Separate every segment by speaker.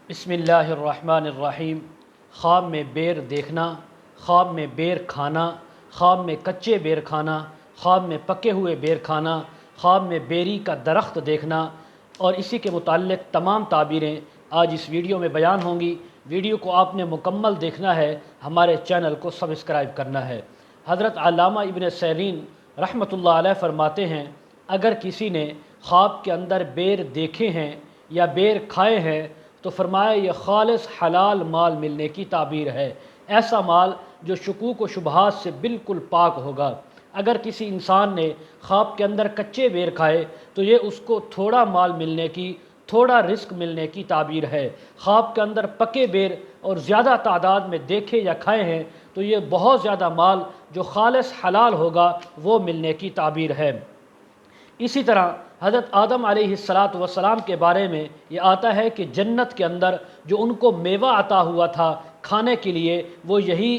Speaker 1: بسم اللہ الرحمن الرحیم۔ خواب میں بیر دیکھنا، خواب میں بیر کھانا، خواب میں کچے بیر کھانا، خواب میں پکے ہوئے بیر کھانا، خواب میں بیری کا درخت دیکھنا اور اسی کے متعلق تمام تعبیریں آج اس ویڈیو میں بیان ہوں گی۔ ویڈیو کو آپ نے مکمل دیکھنا ہے، ہمارے چینل کو سبسکرائب کرنا ہے۔ حضرت علامہ ابن سیرین رحمۃ اللہ علیہ فرماتے ہیں، اگر کسی نے خواب کے اندر بیر دیکھے ہیں یا بیر کھائے ہیں تو فرمایا یہ خالص حلال مال ملنے کی تعبیر ہے، ایسا مال جو شکوک و شبہات سے بالکل پاک ہوگا۔ اگر کسی انسان نے خواب کے اندر کچے بیر کھائے تو یہ اس کو تھوڑا مال ملنے کی، تھوڑا رزق ملنے کی تعبیر ہے۔ خواب کے اندر پکے بیر اور زیادہ تعداد میں دیکھے یا کھائے ہیں تو یہ بہت زیادہ مال جو خالص حلال ہوگا وہ ملنے کی تعبیر ہے۔ اسی طرح حضرت آدم علیہ السلام کے بارے میں یہ آتا ہے کہ جنت کے اندر جو ان کو میوہ عطا ہوا تھا کھانے کے لیے وہ یہی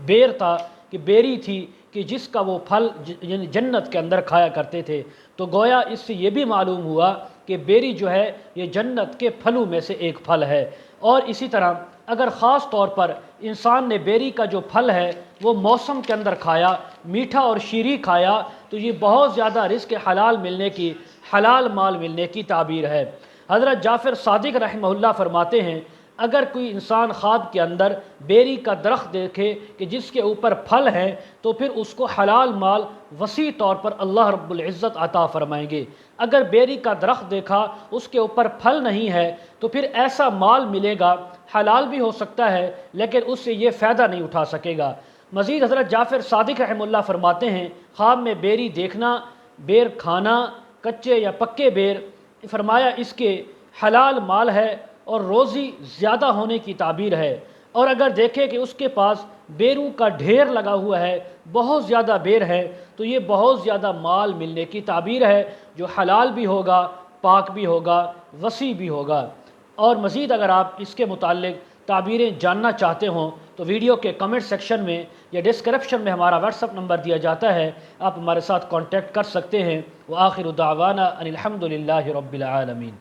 Speaker 1: بیر تھا، کہ بیری تھی کہ جس کا وہ پھل یعنی جنت کے اندر کھایا کرتے تھے۔ تو گویا اس سے یہ بھی معلوم ہوا کہ بیری جو ہے یہ جنت کے پھلوں میں سے ایک پھل ہے۔ اور اسی طرح اگر خاص طور پر انسان نے بیری کا جو پھل ہے وہ موسم کے اندر کھایا، میٹھا اور شیریں کھایا، تو یہ بہت زیادہ رزق حلال ملنے کی، حلال مال ملنے کی تعبیر ہے۔ حضرت جعفر صادق رحمہ اللہ فرماتے ہیں، اگر کوئی انسان خواب کے اندر بیری کا درخت دیکھے کہ جس کے اوپر پھل ہیں تو پھر اس کو حلال مال وسیع طور پر اللہ رب العزت عطا فرمائیں گے۔ اگر بیری کا درخت دیکھا اس کے اوپر پھل نہیں ہے تو پھر ایسا مال ملے گا، حلال بھی ہو سکتا ہے لیکن اس سے یہ فائدہ نہیں اٹھا سکے گا۔ مزید حضرت جعفر صادق رحمہ اللہ فرماتے ہیں، خواب میں بیری دیکھنا، بیر کھانا، کچے یا پکے بیر، فرمایا اس کے حلال مال ہے اور روزی زیادہ ہونے کی تعبیر ہے۔ اور اگر دیکھے کہ اس کے پاس بیروں کا ڈھیر لگا ہوا ہے، بہت زیادہ بیر ہے، تو یہ بہت زیادہ مال ملنے کی تعبیر ہے جو حلال بھی ہوگا، پاک بھی ہوگا، وسیع بھی ہوگا۔ اور مزید اگر آپ اس کے متعلق تعبیریں جاننا چاہتے ہوں تو ویڈیو کے کمنٹ سیکشن میں یا ڈسکرپشن میں ہمارا واٹس ایپ نمبر دیا جاتا ہے، آپ ہمارے ساتھ کانٹیکٹ کر سکتے ہیں۔ وآخر دعوانا ان الحمد للہ رب العالمین۔